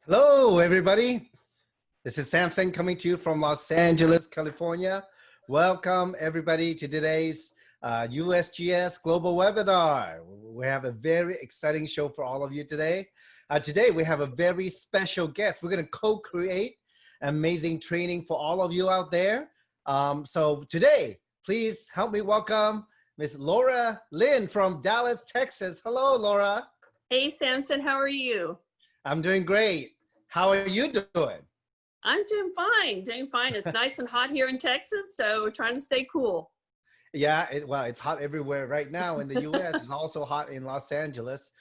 Hello, everybody. This is Samson coming to you from Los Angeles, California. Welcome, everybody, to today's USGS Global Webinar. We have a very exciting show for all of you today. Today, we have a very special guest. We're going to co-create amazing training for all of you out there. So today, please help me welcome Miss Laura Lynn from Dallas, Texas. Hello, Laura. Hey, Samson, how are you? I'm doing great. How are you doing? I'm doing fine, It's nice and hot here in Texas, so trying to stay cool. Yeah, well, it's hot everywhere right now in the US. It's also hot in Los Angeles.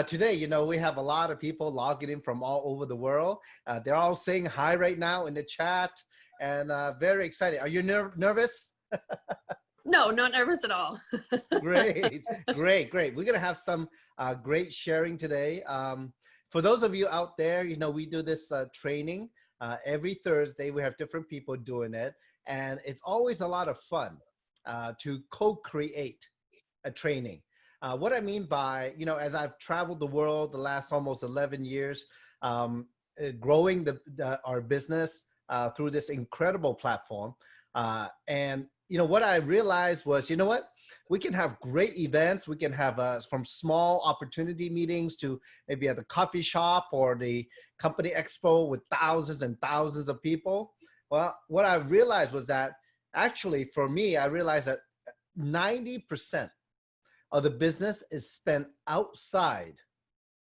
Today, we have a lot of people logging in from all over the world. They're all saying hi right now in the chat and very excited. Are you nervous? No, not nervous at all. Great. We're going to have some great sharing today. For those of you out there, we do this training every Thursday. We have different people doing it, and it's always a lot of fun to co-create a training. What I mean by, as I've traveled the world the last almost 11 years, growing our business through this incredible platform, and what I realized was, we can have great events. We can have from small opportunity meetings to maybe at the coffee shop or the company expo with thousands and thousands of people. Well, what I realized was that actually for me, I realized that 90% of the business is spent outside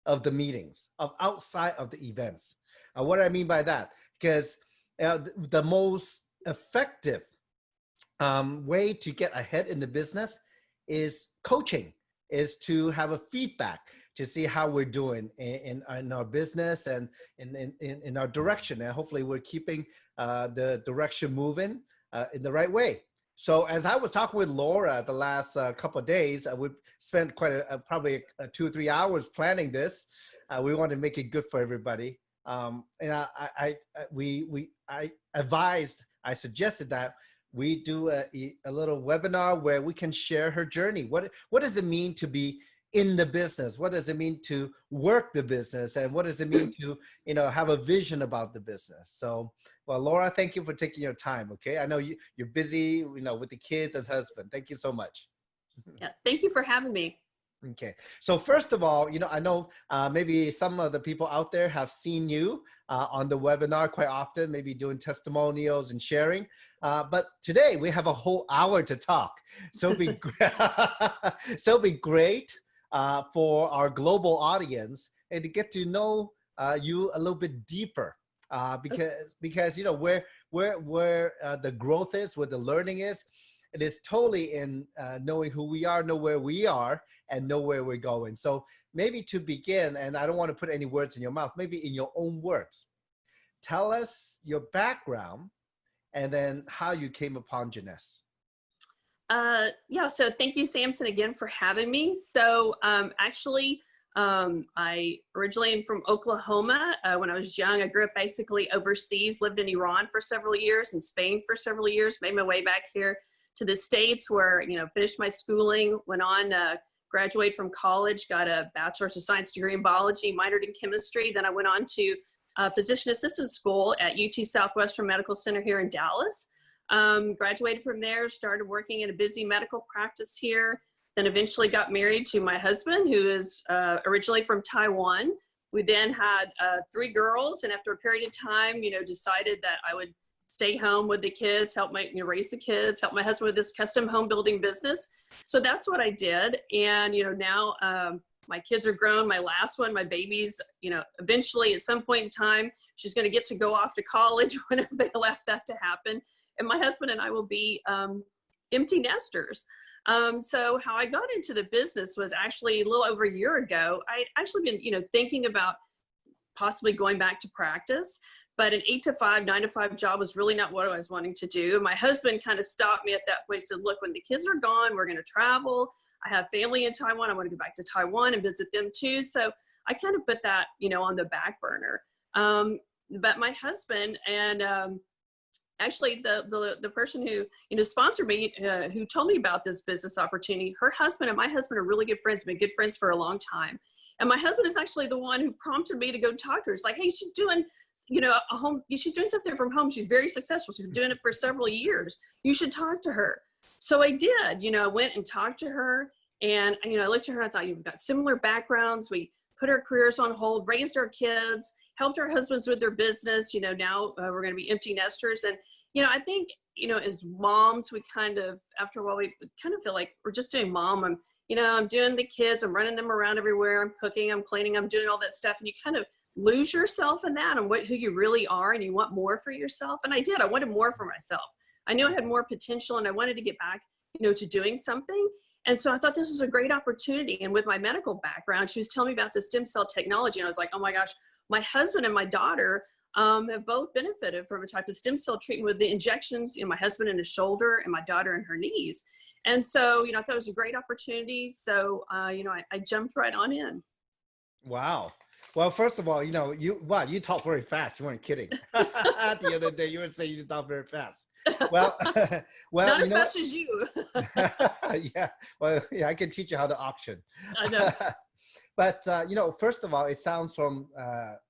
of the meetings, outside of the events. What do I mean by that? Because the most effective way to get ahead in the business is coaching, is to have a feedback to see how we're doing in our business and in our direction. And hopefully we're keeping the direction moving in the right way. So as I was talking with Laura the last couple of days, we spent probably 2 or 3 hours planning this. We want to make it good for everybody. And I suggested that we do a little webinar where we can share her journey. What does it mean to be in the business? What does it mean to work the business? And what does it mean to, have a vision about the business? So, well, Laura, thank you for taking your time. Okay. I know you're busy, with the kids and husband. Thank you so much. Yeah, thank you for having me. Okay, so first of all, I know maybe some of the people out there have seen you on the webinar quite often, maybe doing testimonials and sharing. But today we have a whole hour to talk. So it'd be great for our global audience and to get to know you a little bit deeper because where the growth is, where the learning is. It is totally in knowing who we are, know where we are, and know where we're going. So maybe to begin, and I don't want to put any words in your mouth, maybe in your own words, tell us your background and then how you came upon Jeunesse. Yeah, so thank you, Samson, again for having me. So actually, I originally am from Oklahoma. When I was young, I grew up basically overseas, lived in Iran for several years, in Spain for several years, made my way back here to the States where, finished my schooling, went on, graduated from college, got a bachelor's of science degree in biology, minored in chemistry. Then I went on to physician assistant school at UT Southwestern Medical Center here in Dallas. Graduated from there, started working in a busy medical practice here, then eventually got married to my husband, who is originally from Taiwan. We then had 3 girls, and after a period of time, decided that I would stay home with the kids, help raise the kids, help my husband with this custom home building business. So that's what I did. And, now my kids are grown. My last one, my baby's, eventually at some point in time, she's going to get to go off to college whenever they allow that to happen. And my husband and I will be empty nesters. So how I got into the business was actually a little over a year ago. I'd actually been, thinking about possibly going back to practice. But an 8 to 5, 9 to 5 job was really not what I was wanting to do. My husband kind of stopped me at that point. He said, look, when the kids are gone, we're going to travel. I have family in Taiwan. I want to go back to Taiwan and visit them too. So I kind of put that, on the back burner. But my husband and actually the person who, sponsored me, who told me about this business opportunity, her husband and my husband are really good friends, been good friends for a long time. And my husband is actually the one who prompted me to go talk to her. It's like, hey, she's doing, she's doing something from home. She's very successful. She's been doing it for several years. You should talk to her. So I did, I went and talked to her, and, I looked at her and I thought, we've got similar backgrounds. We put our careers on hold, raised our kids, helped our husbands with their business. Now we're going to be empty nesters. And, I think, as moms, we kind of, after a while, we kind of feel like we're just doing mom. I'm doing the kids, I'm running them around everywhere. I'm cooking, I'm cleaning, I'm doing all that stuff. And you kind of lose yourself in that and who you really are. And you want more for yourself. And I did, I wanted more for myself. I knew I had more potential, and I wanted to get back, to doing something. And so I thought this was a great opportunity. And with my medical background, she was telling me about the stem cell technology. And I was like, oh my gosh, my husband and my daughter have both benefited from a type of stem cell treatment with the injections, my husband in his shoulder and my daughter in her knees. And so, I thought it was a great opportunity. So, I jumped right on in. Wow. Well, first of all, you talk very fast. You weren't kidding. The other day, you would say you talk very fast. Well, not as fast as you. Yeah. Well, yeah, I can teach you how to auction. I know. But, first of all, it sounds from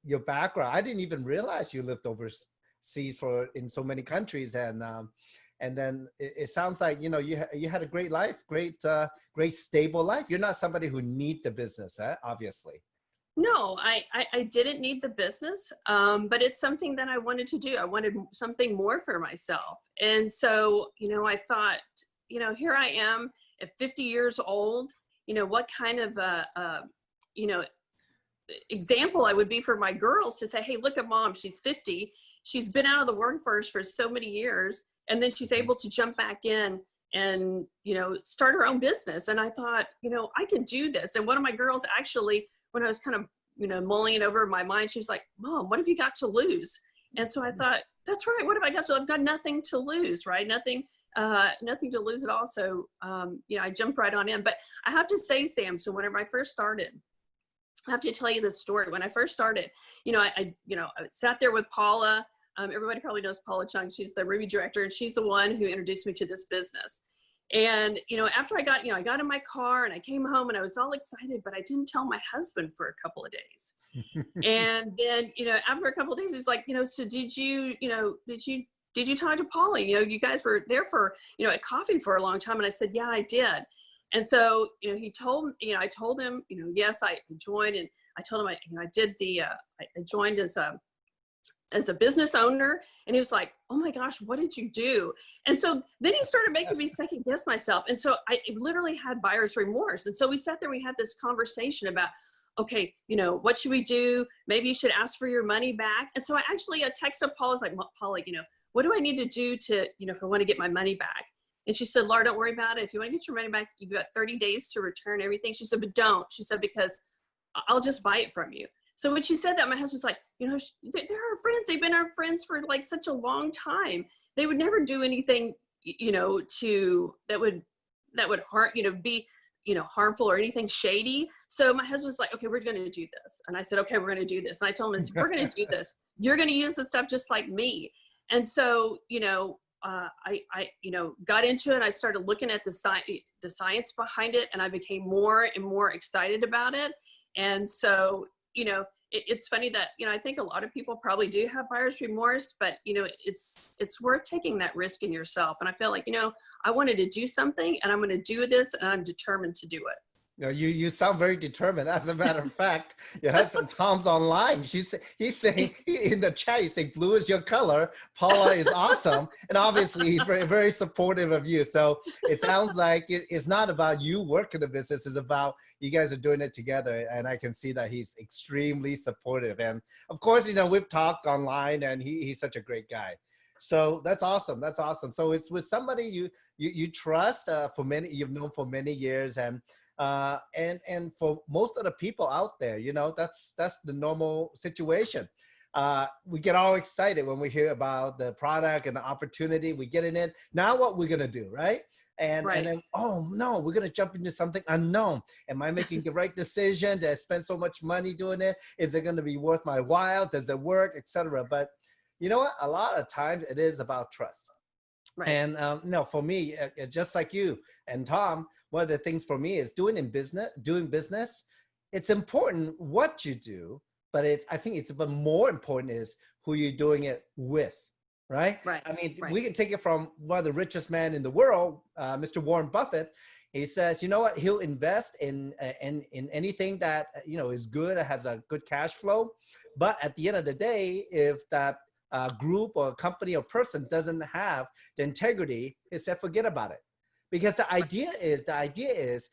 your background. I didn't even realize you lived overseas in so many countries. And then it sounds like, you had a great life, great stable life. You're not somebody who need the business, obviously. No, I didn't need the business, but it's something that I wanted to do. I wanted something more for myself. And so, I thought, here I am at 50 years old, what kind of, example I would be for my girls to say, hey, look at mom, she's 50. She's been out of the workforce for so many years. And then she's able to jump back in and, start her own business. And I thought, I can do this. And one of my girls actually, when I was kind of, mulling it over in my mind, she was like, Mom, what have you got to lose? And so I thought, that's right. What have I got to, I've got nothing to lose, right? Nothing to lose at all. So, I jumped right on in. But I have to say, Samson, whenever I first started, I have to tell you this story. When I first started, I sat there with Paula. Everybody probably knows Paula Chung. She's the Ruby director, and she's the one who introduced me to this business. And, after I got in my car and I came home and I was all excited, but I didn't tell my husband for a couple of days. And then, after a couple of days, he's like, so did you talk to Paula? You guys were there for, at coffee for a long time. And I said, yeah, I did. And so, he told, I told him, yes, I joined, and I told him, I did I joined as a business owner. And he was like, oh my gosh, what did you do? And so then he started making me second guess myself. And so I literally had buyer's remorse. And so we sat there, we had this conversation about, okay, what should we do? Maybe you should ask for your money back. And so I texted Paula, I was like, Paula, what do I need to do to, if I want to get my money back? And she said, Laura, don't worry about it. If you want to get your money back, you've got 30 days to return everything. She said, but don't. She said, because I'll just buy it from you. So when she said that, my husband's like, they're our friends. They've been our friends for like such a long time. They would never do anything, that would harm, be, harmful or anything shady. So my husband's like, okay, we're going to do this. And I said, okay, we're going to do this. And I told him, if we're going to do this, you're going to use the stuff just like me. And so, I got into it. I started looking at the science behind it, and I became more and more excited about it. And so, it's funny that, I think a lot of people probably do have buyer's remorse, but, it's worth taking that risk in yourself. And I feel like, I wanted to do something, and I'm going to do this, and I'm determined to do it. You sound very determined. As a matter of fact, your husband Tom's online. He's saying in the chat, he's saying blue is your color. Paula is awesome, and obviously he's very, very supportive of you. So it sounds like it's not about you working the business; it's about you guys are doing it together. And I can see that he's extremely supportive. And of course, we've talked online, and he's such a great guy. So that's awesome. That's awesome. So it's with somebody you trust you've known for many years, and for most of the people out there, that's the normal situation. We get all excited when we hear about the product and the opportunity. We get in it. Now what we're going to do, right? And then, oh no, we're going to jump into something unknown. Am I making the right decision? Did I spend so much money doing it? Is it going to be worth my while? Does it work, etc.? But you know what? A lot of times it is about trust. Right. And for me, just like you and Tom, one of the things for me is doing business, it's important what you do, but I think it's even more important is who you're doing it with, right? Right. I mean, Right. we can take it from one of the richest men in the world, Mr. Warren Buffett. He says, you know what? He'll invest in anything that, you know, is good, has a good cash flow. But at the end of the day, if that group or company or person doesn't have the integrity, he said, forget about it. Because the idea is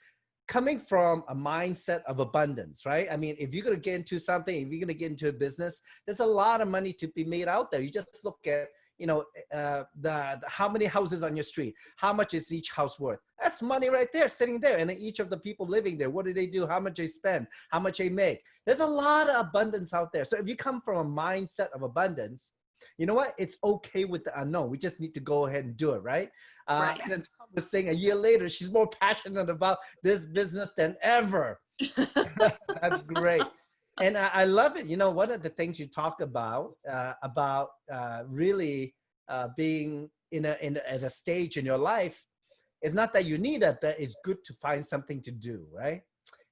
coming from a mindset of abundance, right? I mean, if you're going to get into something, if you're going to get into a business, there's a lot of money to be made out there. You just look at, you know, the how many houses on your street, how much is each house worth? That's money right there, sitting there. And each of the people living there, what do they do? How much they spend? How much they make? There's a lot of abundance out there. So if you come from a mindset of abundance, you know what? It's okay with the unknown. We just need to go ahead and do it, right? Right. And then Tom was saying a year later, she's more passionate about this business than ever. That's great. And I love it. You know, one of the things you talk about really being at a stage in your life is not that you need it, but it's good to find something to do, right?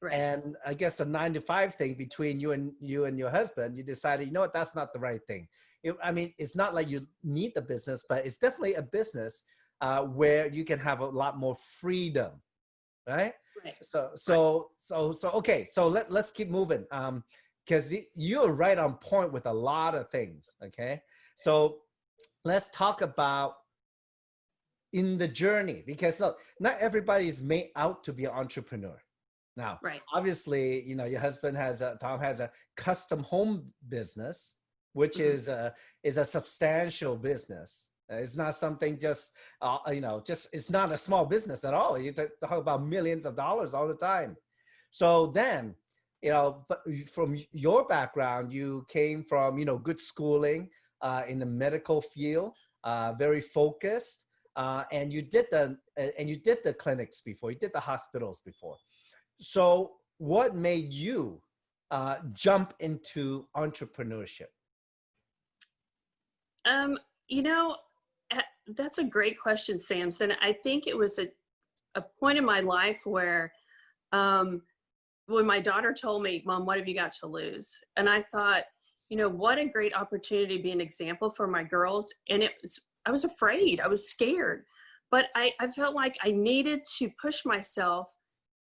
Right. And I guess the 9-to-5 thing between you and your husband, you decided, you know what, that's not the right thing. I mean, it's not like you need the business, but it's definitely a business where you can have a lot more freedom, right? Right. So okay. So let's keep moving. Because you're right on point with a lot of things. Okay. So let's talk about in the journey, because look, not everybody is made out to be an entrepreneur. Now, Right. obviously, you know, your husband Tom has a custom home business, which is a substantial business. It's not something just, you know, it's not a small business at all. You talk about millions of dollars all the time. So then, you know, but from your background, you came from, you know, good schooling in the medical field, very focused, and you did the clinics before, you did the hospitals before. So what made you jump into entrepreneurship? You know, that's a great question, Samson. I think it was a point in my life where when my daughter told me, Mom, what have you got to lose? And I thought, you know, what a great opportunity to be an example for my girls. And I was afraid, I was scared, but I felt like I needed to push myself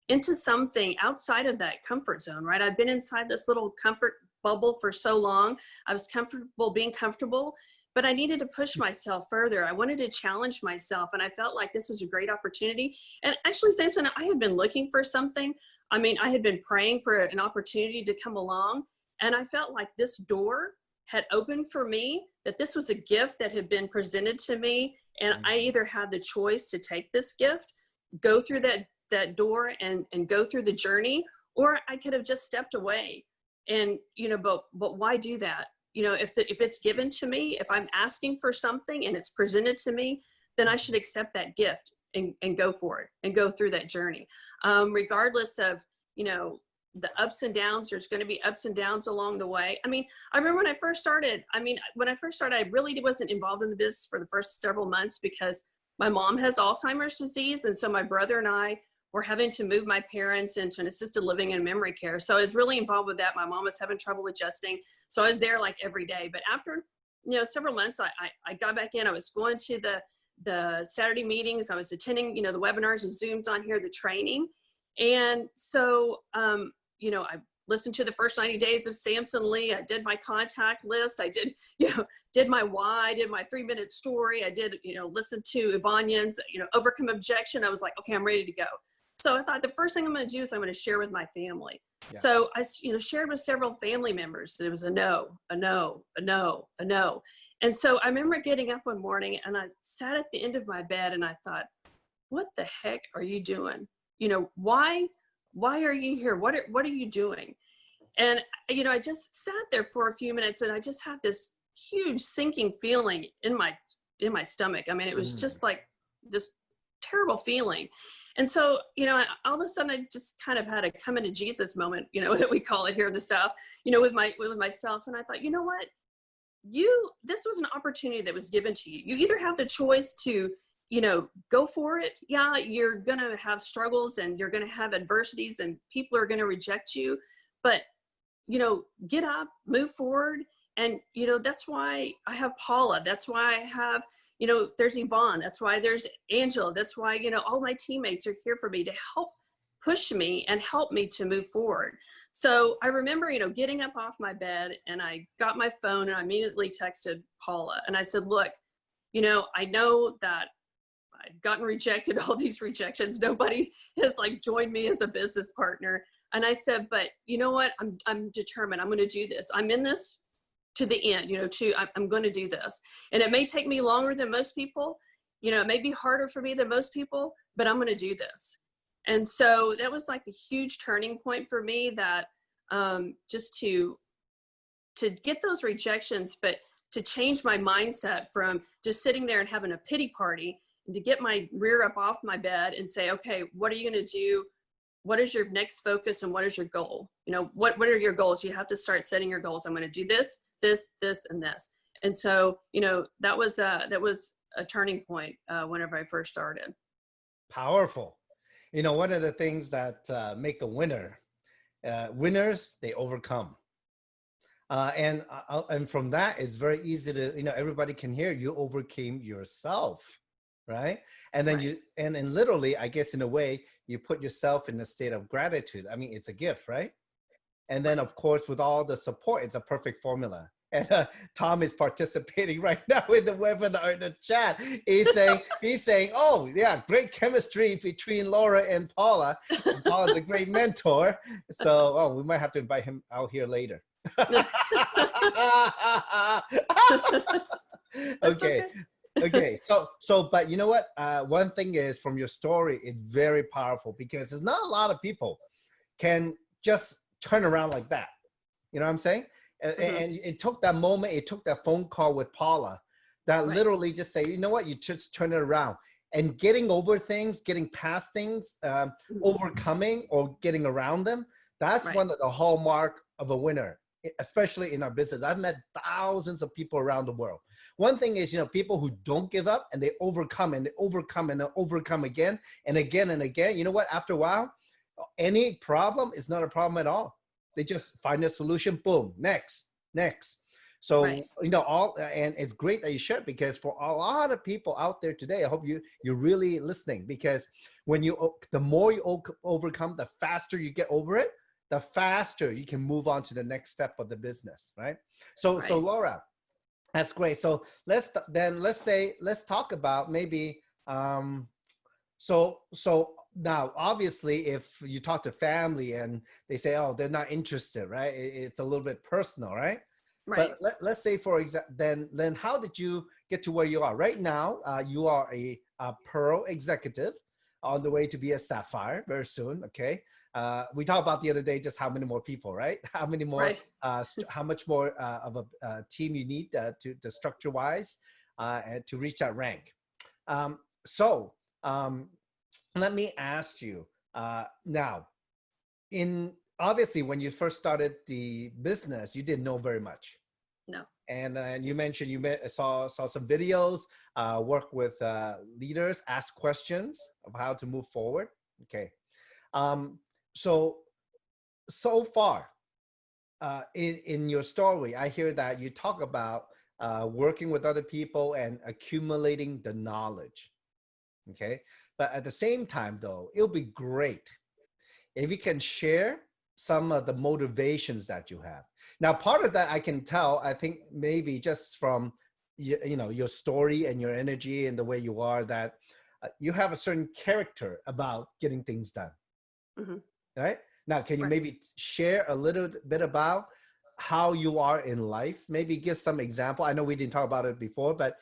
into something outside of that comfort zone, right? I've been inside this little comfort bubble for so long. I was comfortable being comfortable, but I needed to push myself further. I wanted to challenge myself, and I felt like this was a great opportunity. And actually, Samson, I had been looking for something. I mean, I had been praying for an opportunity to come along, and I felt like this door had opened for me, that this was a gift that had been presented to me, and I either had the choice to take this gift, go through that door and go through the journey, or I could have just stepped away. And, you know, but why do that? You know, if it's given to me, if I'm asking for something and it's presented to me, then I should accept that gift and go for it and go through that journey. Regardless of, you know, the ups and downs, there's going to be ups and downs along the way. I mean, I remember when I first started, I really wasn't involved in the business for the first several months because my mom has Alzheimer's disease. And so my brother and I were having to move my parents into an assisted living and memory care. So I was really involved with that. My mom was having trouble adjusting. So I was there like every day. But after, you know, several months, I got back in. I was going to the Saturday meetings. I was attending, you know, the webinars and Zooms on here, the training. And so, you know, I listened to the first 90 days of Samson Lee. I did my contact list. I did, you know, did my why, I did my 3-minute story. I did, you know, listen to Ivanian's, you know, overcome objection. I was like, okay, I'm ready to go. So I thought the first thing I'm going to do is I'm going to share with my family. Yeah. So I, you know, shared with several family members. It was a no, a no, a no, a no. And so I remember getting up one morning and I sat at the end of my bed and I thought, what the heck are you doing? You know, why are you here? What are you doing? And, you know, I just sat there for a few minutes and I just had this huge sinking feeling in my stomach. I mean, it was just like this terrible feeling. And so, you know, all of a sudden I just kind of had a come into Jesus moment, you know, that we call it here in the South, you know, with myself. And I thought, you know what, this was an opportunity that was given to you. You either have the choice to, you know, go for it. Yeah, you're going to have struggles and you're going to have adversities and people are going to reject you. but, get up, move forward. And, that's why I have Paula. That's why I have, there's Yvonne. That's why there's Angela. That's why, all my teammates are here for me to help push me and help me to move forward. So I remember, getting up off my bed, and I got my phone and I immediately texted Paula and I said, look, I know that I've gotten rejected, all these rejections. Nobody has joined me as a business partner. And I said, but you know what? I'm determined. I'm going to do this. I'm in this to the end, I'm going to do this. And it may take me longer than most people. It may be harder for me than most people, but I'm going to do this. And so that was a huge turning point for me, that just to get those rejections, but to change my mindset from just sitting there and having a pity party, and to get my rear up off my bed and say, okay, what are you going to do? What is your next focus, and what is your goal? What are your goals? You have to start setting your goals. I'm going to do this, this, this, and this. And so, that was a turning point whenever I first started. Powerful. One of the things that make a winner, winners, they overcome. And from that, it's very easy to, everybody can hear you overcame yourself, right? And then Right. and literally, I guess in a way, you put yourself in a state of gratitude. I mean, it's a gift, right? And then, of course, with all the support, it's a perfect formula. And Tom is participating right now in the webinar in the chat. He's saying, oh, yeah, great chemistry between Laura and Paula. And Paula's a great mentor. So, we might have to invite him out here later. Okay. Okay. So, but you know what? One thing is, from your story, it's very powerful, because there's not a lot of people can just turn around like that. You know what I'm saying? And it took that moment, it took that phone call with Paula that literally just say, you know what, you just turn it around. And getting over things, getting past things, overcoming or getting around them, that's one of the hallmark of a winner, especially in our business. I've met thousands of people around the world. One thing is, people who don't give up, and they overcome and they overcome and they overcome again and again and again. You know what? After a while, any problem is not a problem at all. They just find a solution. Boom. Next. So, and it's great that you shared, because for a lot of people out there today, I hope you're really listening, because when the more you overcome, the faster you get over it, the faster you can move on to the next step of the business. Right. So Laura, that's great. So let's talk about maybe, so now, obviously, if you talk to family and they say, oh, they're not interested, right? It's a little bit personal, right? But let's say, for example, then how did you get to where you are? Right now, you are a Pearl executive on the way to be a Sapphire very soon, okay? We talked about the other day just how many more people, right? How many more, how much more of a team you need to structure-wise and to reach that rank. Let me ask you now, obviously when you first started the business, you didn't know very much. No. And you mentioned you saw some videos, work with leaders, ask questions of how to move forward. Okay. So far in your story, I hear that you talk about working with other people and accumulating the knowledge. Okay. But at the same time, though, it'll be great if you can share some of the motivations that you have. Now, part of that I can tell, I think maybe just from your story and your energy and the way you are, that you have a certain character about getting things done. Right? Now, can you maybe share a little bit about how you are in life? Maybe give some example. I know we didn't talk about it before, but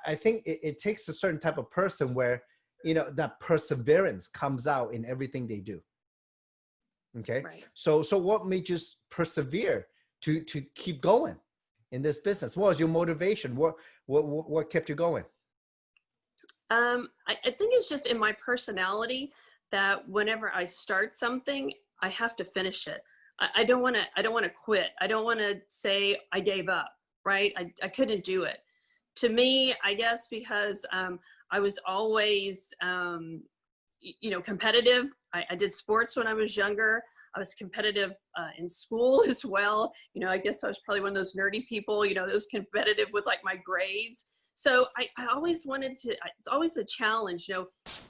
I think it takes a certain type of person where, that perseverance comes out in everything they do. Okay. So what made you persevere to keep going in this business? What was your motivation? What kept you going? I think it's just in my personality that whenever I start something, I have to finish it. I don't want to quit. I don't want to say I gave up, right? I couldn't do it. To me, I guess because I was always, competitive. I did sports when I was younger. I was competitive in school as well. You know, I guess I was probably one of those nerdy people, you know, those competitive with like my grades. So I always wanted to, it's always a challenge,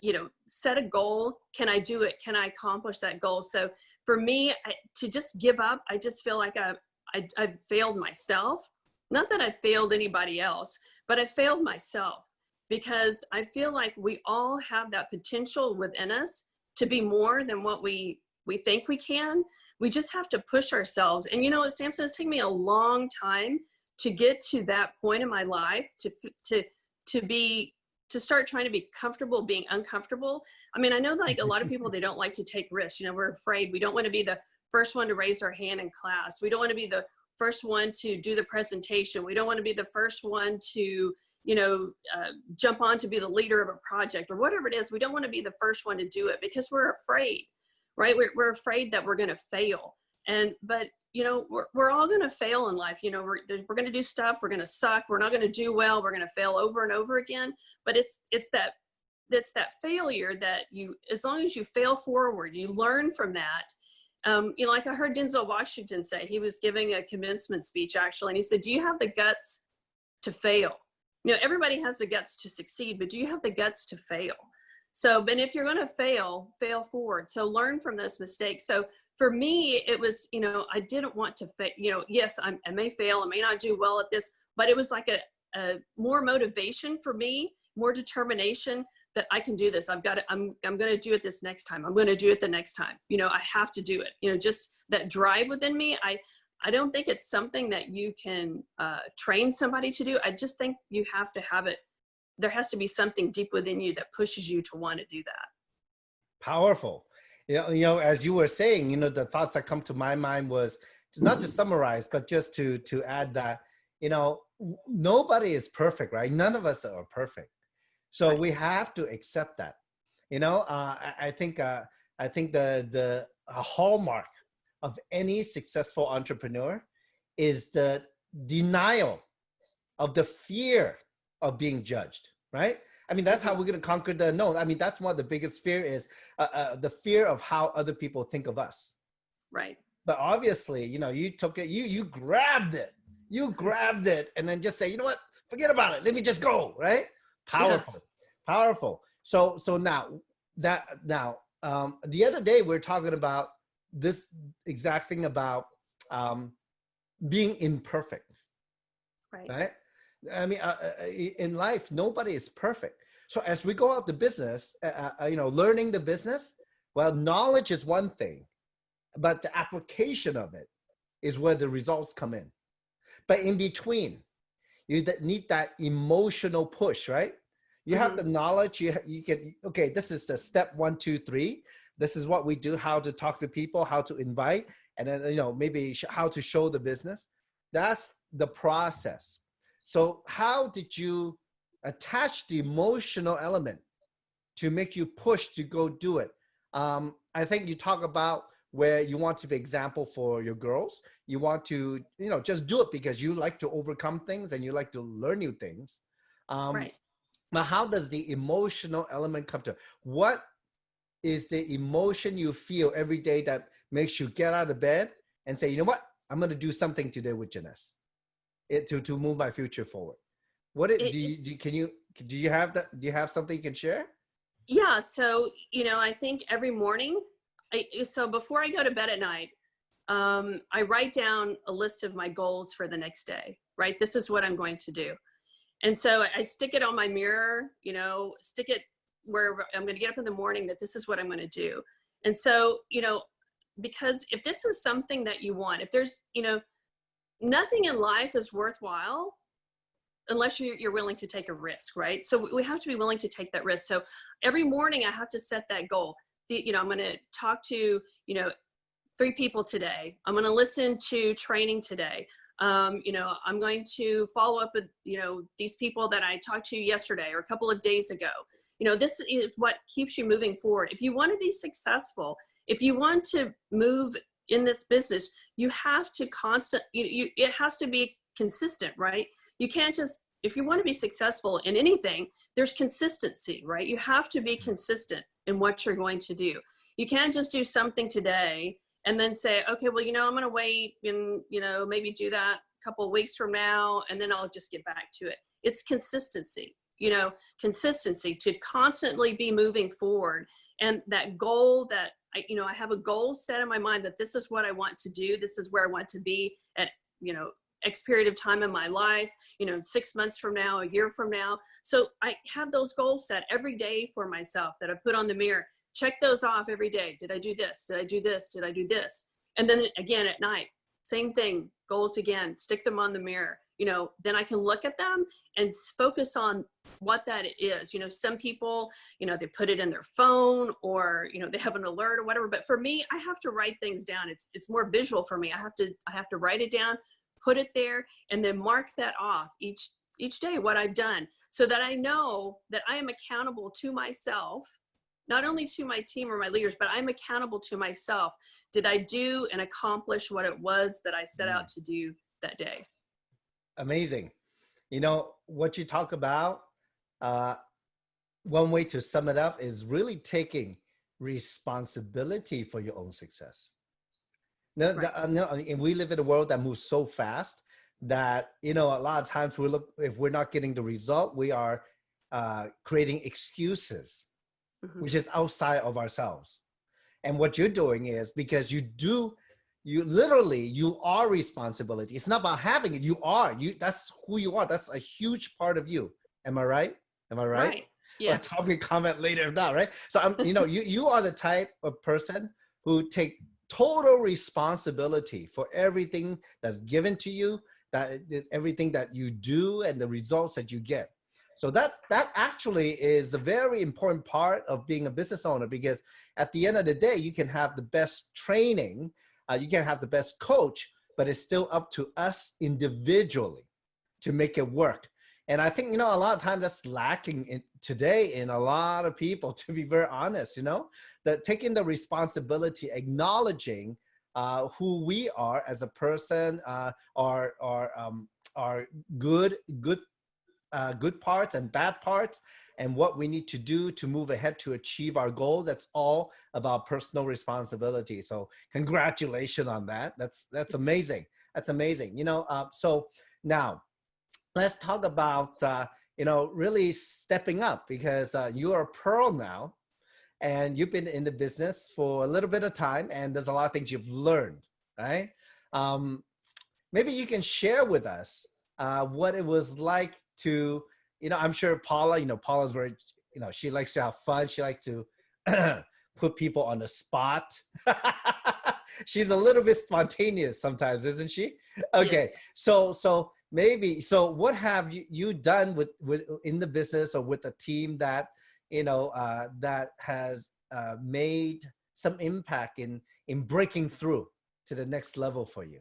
you know, set a goal. Can I do it? Can I accomplish that goal? So for me, to just give up, I just feel like I failed myself. Not that I failed anybody else, but I failed myself, because I feel like we all have that potential within us to be more than what we think we can. We just have to push ourselves. And you know what, Samson, it's taken me a long time to get to that point in my life, to start trying to be comfortable being uncomfortable. I mean, I know like a lot of people, they don't like to take risks. You know, we're afraid. We don't want to be the first one to raise our hand in class. We don't want to be the first one to do the presentation. We don't want to be the first one to, you know, jump on to be the leader of a project or whatever it is. We don't want to be the first one to do it because we're afraid, right? We're afraid that we're going to fail. But you know, we're all going to fail in life. You know, we're going to do stuff. We're going to suck. We're not going to do well. We're going to fail over and over again. But it's that failure that you, as long as you fail forward, you learn from that. You know, like I heard Denzel Washington say, he was giving a commencement speech actually, and he said, do you have the guts to fail? You know, everybody has the guts to succeed, but do you have the guts to fail? So, but if you're going to fail forward. So learn from those mistakes. So for me, it was, you know, I didn't want to fail. You know, yes, I may fail, I may not do well at this, but it was like a more motivation for me, more determination that I can do this. I'm going to do it this next time. I'm going to do it the next time. You know, I have to do it. You know, just that drive within me. I don't think it's something that you can train somebody to do. I just think you have to have it. There has to be something deep within you that pushes you to want to do that. Powerful. You know, as you were saying, you know, the thoughts that come to my mind was not to summarize, but just to add that, you know, nobody is perfect, right? None of us are perfect. So Right. we have to accept that. You know, I think the hallmark of any successful entrepreneur is the denial of the fear of being judged, right? I mean, that's how we're going to conquer the no. I mean, that's what the biggest fear is, the fear of how other people think of us. Right. But obviously, you know, you took it, you grabbed it, and then just say, you know what, forget about it. Let me just go, right? Powerful, yeah. Powerful. So now the other day we're talking about this exact thing about being imperfect, right? I mean, in life, nobody is perfect. So as we go out the business, you know, learning the business, well, knowledge is one thing, but the application of it is where the results come in. But in between, you need that emotional push, right? You have the knowledge, you can, okay, this is the step 1, 2, 3. This is what we do, how to talk to people, how to invite, and then, you know, maybe how to show the business. That's the process. So how did you attach the emotional element to make you push to go do it? I think you talk about where you want to be example for your girls. You want to, you know, just do it because you like to overcome things and you like to learn new things. Right. But how does the emotional element come to? What is the emotion you feel every day that makes you get out of bed and say, you know what, I'm going to do something today with Janice to move my future forward? What do you have that? Do you have something you can share? Yeah. So, you know, I think every morning, so before I go to bed at night, I write down a list of my goals for the next day, right? This is what I'm going to do. And so I stick it on my mirror, you know, stick it where I'm going to get up in the morning that this is what I'm going to do. And so, you know, because if this is something that you want, if there's, you know, nothing in life is worthwhile unless you're willing to take a risk, right? So we have to be willing to take that risk. So every morning I have to set that goal. You know, I'm going to talk to, you know, 3 people today. I'm going to listen to training today. You know, I'm going to follow up with, you know, these people that I talked to yesterday or a couple of days ago. You know, this is what keeps you moving forward. If you want to be successful, if you want to move in this business, you have to it has to be consistent, right? You can't just, if you want to be successful in anything, there's consistency, right? You have to be consistent in what you're going to do. You can't just do something today and then say, okay, well, I'm going to wait and, maybe do that a couple of weeks from now, and then I'll just get back to it. It's consistency, consistency to constantly be moving forward. And that goal that I have a goal set in my mind that this is what I want to do. This is where I want to be at, X period of time in my life, 6 months from now, a year from now. So I have those goals set every day for myself that I put on the mirror. Check those off every day. Did I do this? Did I do this? Did I do this? And then again at night, same thing, goals again, stick them on the mirror. Then I can look at them and focus on what that is. Some people, they put it in their phone, or, they have an alert or whatever. But for me, I have to write things down. It's more visual for me. I have to write it down, put it there, and then mark that off each day, what I've done, so that I know that I am accountable to myself, not only to my team or my leaders, but I'm accountable to myself. Did I do and accomplish what it was that I set out to do that day? Amazing. What you talk about, one way to sum it up is really taking responsibility for your own success. No, and we live in a world that moves so fast that, a lot of times if we're not getting the result, we are creating excuses, which is outside of ourselves. And what you're doing is, because you are responsibility. It's not about having it. That's who you are. That's a huge part of you. Am I right? Right. Yeah. Or tell me, comment later if not, right? So I'm, you are the type of person who take total responsibility for everything that's given to you, that everything that you do and the results that you get. So that actually is a very important part of being a business owner, because at the end of the day, you can have the best training, you can have the best coach, but it's still up to us individually to make it work. And I think, a lot of times that's lacking today in a lot of people, to be very honest, that taking the responsibility, acknowledging who we are as a person, our good parts and bad parts, and what we need to do to move ahead to achieve our goals. That's all about personal responsibility. So congratulations on that. That's amazing. That's amazing. So now let's talk about, really stepping up, because you are a pro now, and you've been in the business for a little bit of time, and there's a lot of things you've learned, right? Maybe you can share with us what it was like to, I'm sure Paula, Paula's very, she likes to have fun. She likes to put people on the spot. She's a little bit spontaneous sometimes, isn't she? Okay. Yes. So what have you done with in the business, or with a team that, that has made some impact in breaking through to the next level for you?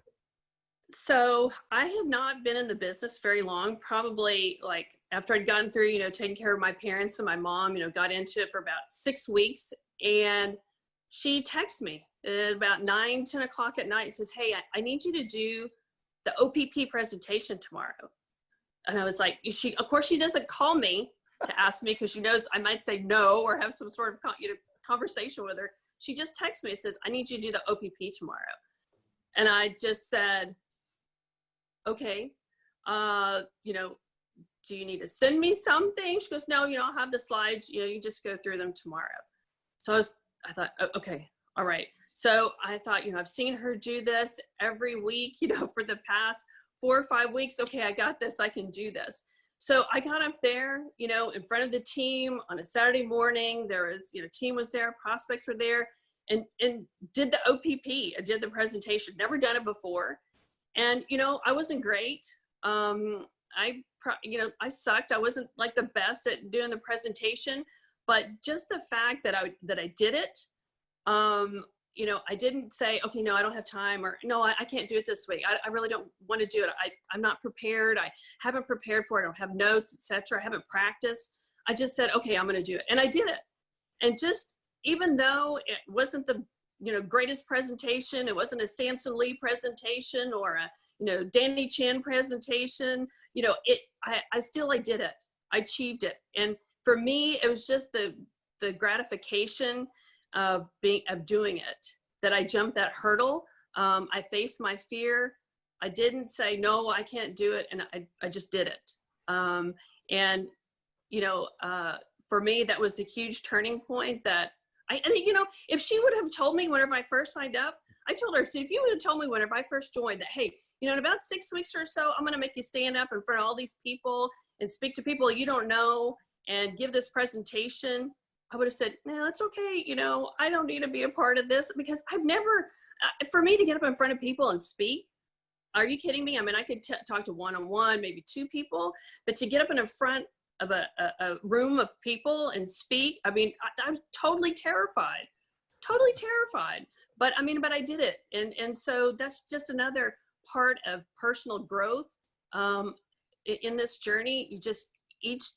So I had not been in the business very long, probably like after I'd gotten through, taking care of my parents and my mom, got into it for about 6 weeks. And she texted me at about 9-10 o'clock at night and says, hey, I need you to do the OPP presentation tomorrow. And I was like, of course she doesn't call me to ask me, because she knows I might say no or have some sort of conversation with her. She just texts me and says, I need you to do the OPP tomorrow. And I just said, okay, do you need to send me something? She goes, no, I'll have the slides, you just go through them tomorrow. So I thought, okay, all right. So I thought, I've seen her do this every week, for the past 4 or 5 weeks. Okay, I got this, I can do this. So I got up there, in front of the team on a Saturday morning. There was, team was there, prospects were there, and did the OPP. I did the presentation, never done it before. And, I wasn't great. I sucked. I wasn't like the best at doing the presentation, but just the fact that I did it, I didn't say, okay, no, I don't have time, or no, I can't do it this week. I really don't want to do it. I'm not prepared. I haven't prepared for it. I don't have notes, etc. I haven't practiced. I just said, okay, I'm going to do it. And I did it. And just, even though it wasn't the, greatest presentation, it wasn't a Samson Lee presentation or a, Danny Chan presentation, I did it. I achieved it. And for me, it was just the gratification of doing it. that I jumped that hurdle. I faced my fear. I didn't say, no, I can't do it. And I just did it. And, you know, for me, that was a huge turning point that I think, you know, if she would have told me whenever I first signed up, I told her, so if you would have told me whenever I first joined that, hey, you know, in about 6 weeks or so, I'm going to make you stand up in front of all these people and speak to people you don't know and give this presentation, I would have said, no, it's okay. You know, I don't need to be a part of this, because I've never, for me to get up in front of people and speak, are you kidding me? I mean, I could talk to one-on-one, maybe 2 people, but to get up in front of a room of people and speak, I mean, I was totally terrified. But I mean, but I did it. And so that's just another part of personal growth in this journey. You just, each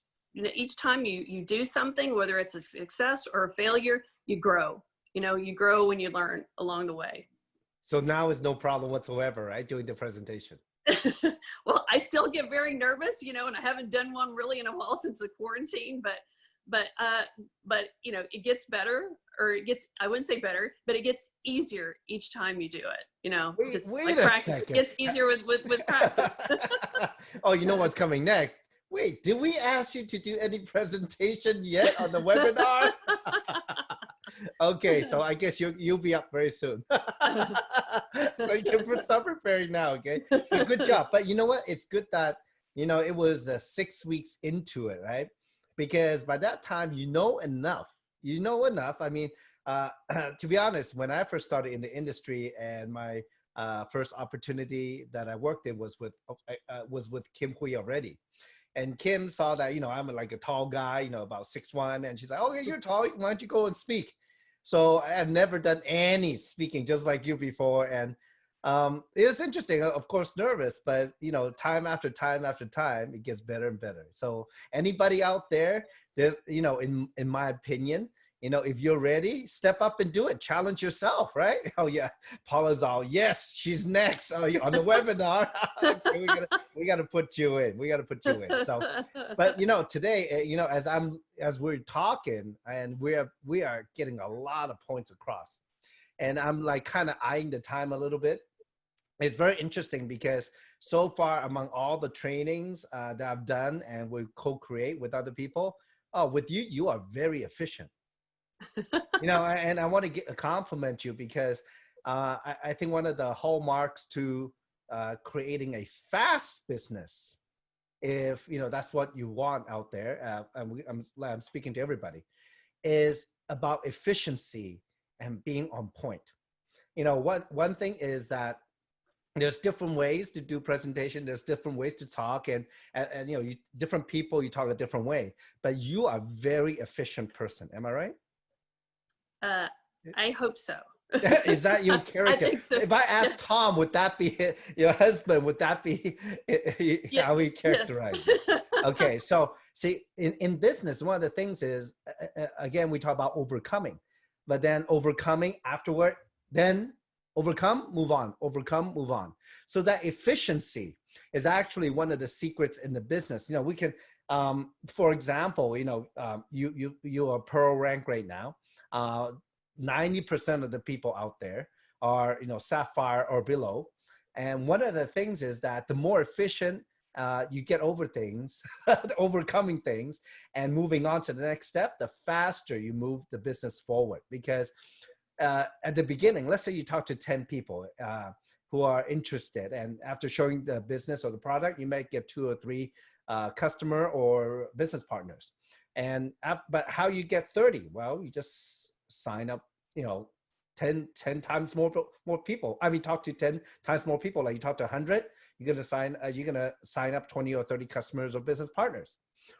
time you do something, whether it's a success or a failure, you grow. You know, you grow when you learn along the way. So now is no problem whatsoever, right? Doing the presentation. Well, I still get very nervous, you know, and I haven't done one really in a while since the quarantine, but you know, it gets better, or it gets, I wouldn't say better, but it gets easier each time you do it, you know. Wait a second. It gets easier with practice. Oh, you know what's coming next? Wait, did we ask you to do any presentation yet on the webinar? Okay, so I guess you'll be up very soon. So you can start preparing now, okay? But good job. But you know what? It's good that, you know, it was 6 weeks into it, right? Because by that time, you know enough. You know enough. I mean, to be honest, when I first started in the industry, and my first opportunity that I worked in was with Kim Hui already. And Kim saw that, you know, I'm like a tall guy, you know, about 6'1", and she's like, "Okay, you're tall. Why don't you go and speak?" So I've never done any speaking, just like you before. And it was interesting, of course, nervous, but, you know, time after time after time, it gets better and better. So anybody out there, there's, you know, in my opinion, you know, if you're ready, step up and do it. Challenge yourself, right? Oh yeah, Paula's all, yes, she's next. Oh, you're on the webinar. Okay, we gotta put you in. We gotta put you in. So, but you know, today, you know, as we're talking, and we are getting a lot of points across, and I'm like kind of eyeing the time a little bit. It's very interesting because so far, among all the trainings that I've done and we co-create with other people, with you, you are very efficient. You know, and I want to compliment you, because I think one of the hallmarks to creating a fast business, if you know that's what you want out there, I'm speaking to everybody, is about efficiency and being on point. You know, one thing is that there's different ways to do presentation. There's different ways to talk, and you know, different people, you talk a different way. But you are a very efficient person. Am I right? I hope so. Is that your character? I think so. If I ask Tom, would that be your husband? Would that be how he characterizes you? Okay, so see, in business, one of the things is, again, we talk about overcoming, but then overcoming afterward, then overcome, move on, overcome, move on. So that efficiency is actually one of the secrets in the business. You know, we can, for example, you know, you are Pearl rank right now. 90% of the people out there are, you know, Sapphire or below. And one of the things is that the more efficient you get over things, overcoming things and moving on to the next step, the faster you move the business forward. Because at the beginning, let's say you talk to 10 people who are interested, and after showing the business or the product, you might get 2 or 3 customer or business partners. And but how you get 30? Well, you just sign up, you know, 10 times more people. I mean, talk to 10 times more people. Like you talk to 100, you're gonna sign up 20 or 30 customers or business partners.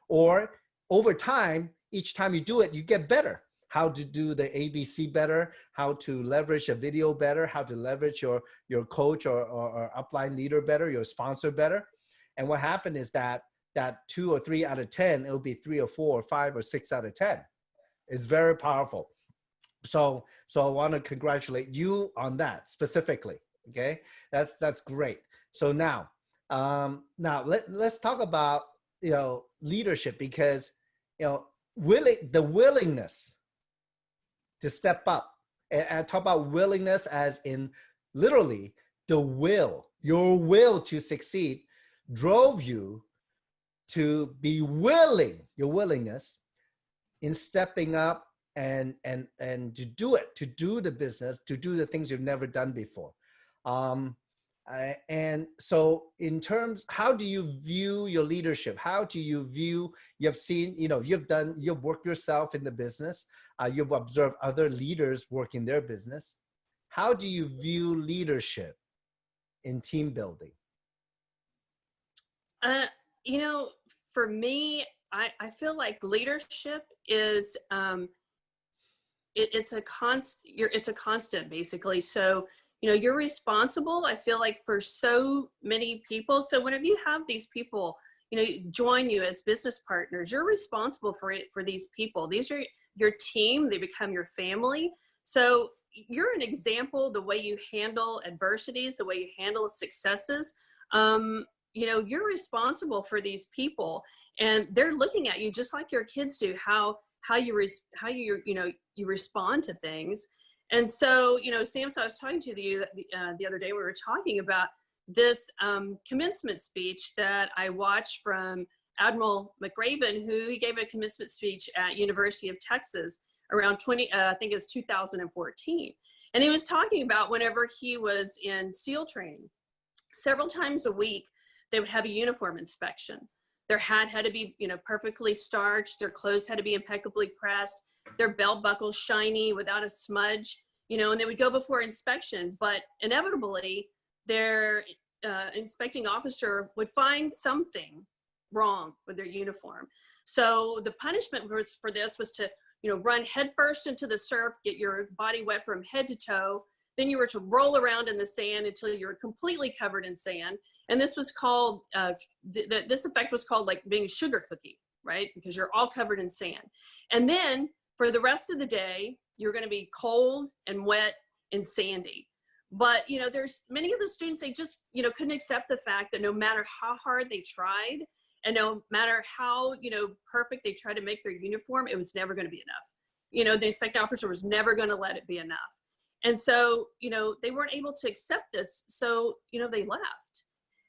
Or over time, each time you do it, you get better. How to do the ABC better, how to leverage a video better, how to leverage your coach or upline leader better, your sponsor better. And what happened is that 2 or 3 out of 10, it'll be 3 or 4 or 5 or 6 out of 10. It's very powerful. So I want to congratulate you on that specifically. Okay, that's great. So now let's talk about, you know, leadership, because, you know, the willingness to step up And talk about willingness as in literally the will, your will to succeed drove you to be willing, your willingness in stepping up and to do it, to do the business, to do the things you've never done before. And so in terms, how do you view your leadership? How do you view, you've seen, you've worked yourself in the business, you've observed other leaders work in their business. How do you view leadership in team building? For me, I feel like leadership is, it's a constant basically. So, you're responsible, I feel like, for so many people. So whenever you have these people, join you as business partners, you're responsible for these people. These are your team. They become your family. So you're an example, the way you handle adversities, the way you handle successes. You're responsible for these people, and they're looking at you just like your kids do, how you respond to things. And so, Samson, I was talking to you the other day, we were talking about this commencement speech that I watched from Admiral McRaven, who he gave a commencement speech at University of Texas around I think it's 2014. And he was talking about whenever he was in SEAL training, several times a week, they would have a uniform inspection. Their hat had to be, perfectly starched. Their clothes had to be impeccably pressed. Their belt buckles shiny without a smudge, and they would go before inspection. But inevitably, their inspecting officer would find something wrong with their uniform. So the punishment for this was to, run headfirst into the surf, get your body wet from head to toe. Then you were to roll around in the sand until you were completely covered in sand. And this was called, this effect was called like being a sugar cookie, right? Because you're all covered in sand. And then for the rest of the day, you're going to be cold and wet and sandy. But, there's many of the students, they just, couldn't accept the fact that no matter how hard they tried, and no matter how, perfect they tried to make their uniform, it was never going to be enough. The inspecting officer was never going to let it be enough. And so, they weren't able to accept this. So, they left.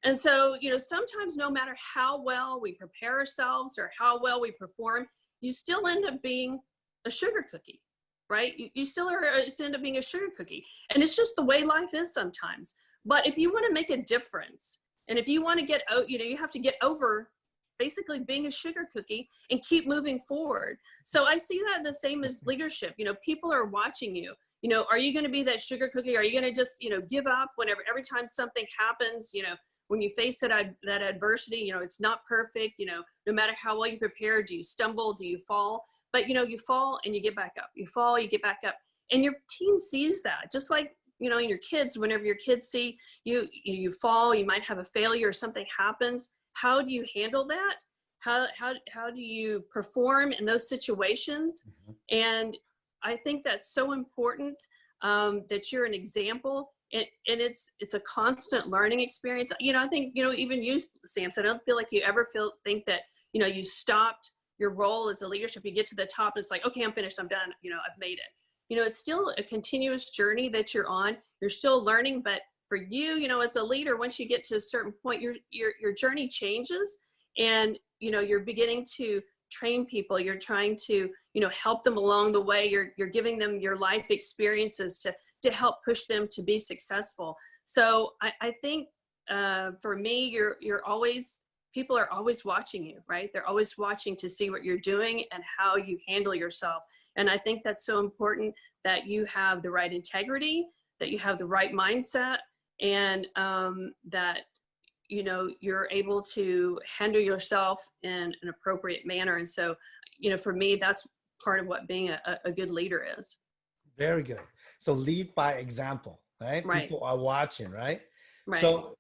And so, sometimes no matter how well we prepare ourselves or how well we perform, you still end up being a sugar cookie, right? You still end up being a sugar cookie. And it's just the way life is sometimes. But if you want to make a difference, and if you want to get, you have to get over basically being a sugar cookie and keep moving forward. So I see that the same as leadership. People are watching you. Are you going to be that sugar cookie? Are you going to just, give up every time something happens, when you face that adversity, it's not perfect, no matter how well you prepare, do you stumble, do you fall? But, you fall and you get back up. You fall, you get back up. And your team sees that. Just like, in your kids, whenever your kids see you fall, you might have a failure or something happens. How do you handle that? How do you perform in those situations? Mm-hmm. And I think that's so important, that you're an example. And it's a constant learning experience. I think, even you, Samson, I don't feel like you ever think that, you stopped your role as a leadership. You get to the top and it's like, okay, I'm finished. I'm done. I've made it. It's still a continuous journey that you're on. You're still learning, but for you, as a leader, once you get to a certain point, your journey changes, and, you're beginning to train people. You're trying to, help them along the way. You're giving them your life experiences to help push them to be successful. So I think, for me, people are always watching you, right? They're always watching to see what you're doing and how you handle yourself. And I think that's so important, that you have the right integrity, that you have the right mindset, and that, you're able to handle yourself in an appropriate manner. And so, for me, that's part of what being a good leader is. Very good. So lead by example, right? Right. People are watching, right? Right. So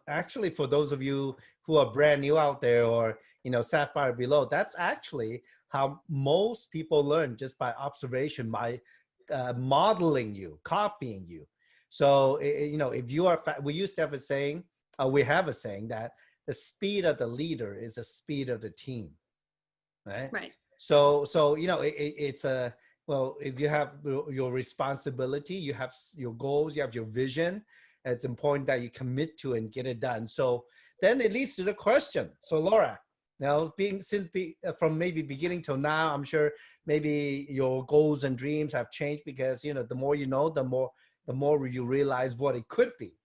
actually, for those of you who are brand new out there, or, Sapphire Below, that's actually how most people learn, just by observation, by modeling you, copying you. So, if you are, we used to have a saying, we have a saying that the speed of the leader is the speed of the team, right? Right. So it's a, Well, if you have your responsibility, you have your goals, you have your vision, it's important that you commit to and get it done. So then it leads to the question. So Laura, now from maybe beginning till now, I'm sure maybe your goals and dreams have changed because, you know, the more you know, the more you realize what it could be.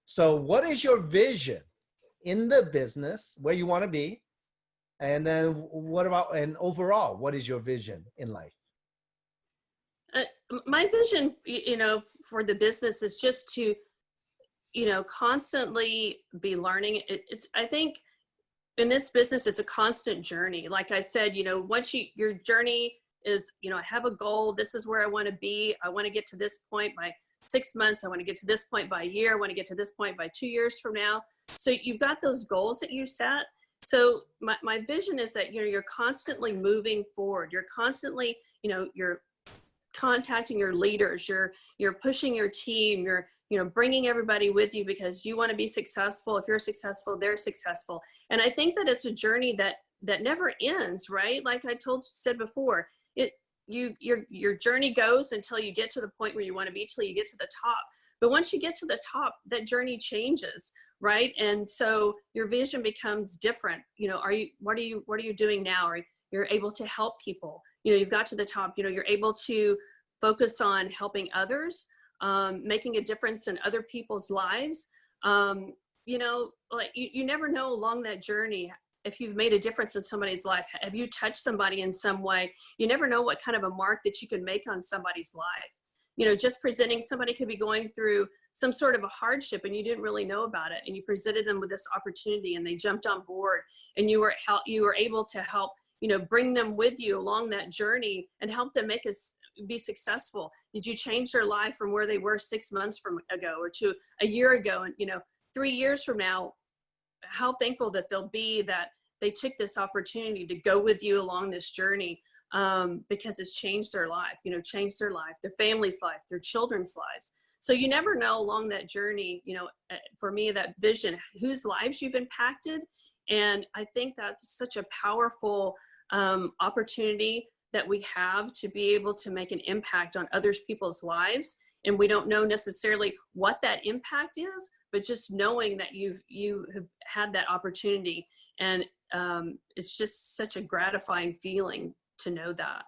So what is your vision in the business, where you want to be? And then what about, and overall, what is your vision in life? My vision, for the business is just to, constantly be learning. I think in this business, it's a constant journey. Like I said, once your journey is, I have a goal. This is where I want to be. I want to get to this point by 6 months. I want to get to this point by a year. I want to get to this point by 2 years from now. So you've got those goals that you set. So my vision is that, you're constantly moving forward. You're constantly, you're contacting your leaders, you're pushing your team, you're bringing everybody with you because you want to be successful. If you're successful, they're successful. And I think that it's a journey that never ends, right? Like I said before, your journey goes until you get to the point where you want to be, till you get to the top. But once you get to the top, that journey changes, right? And so your vision becomes different. What are you doing now? Or you're able to help people. You've got to the top, you're able to focus on helping others, making a difference in other people's lives. Like you never know along that journey if you've made a difference in somebody's life. Have you touched somebody in some way? You never know what kind of a mark that you can make on somebody's life. Just presenting, somebody could be going through some sort of a hardship and you didn't really know about it. And you presented them with this opportunity and they jumped on board and you were able to help, bring them with you along that journey and help them be successful. Did you change their life from where they were 6 months ago or to a year ago? And, 3 years from now, how thankful that they'll be that they took this opportunity to go with you along this journey, because it's changed their life, changed their life, their family's life, their children's lives. So you never know along that journey, for me, that vision, whose lives you've impacted. And I think that's such a powerful opportunity that we have to be able to make an impact on others people's lives. And we don't know necessarily what that impact is, but just knowing that you have had that opportunity. And it's just such a gratifying feeling to know that.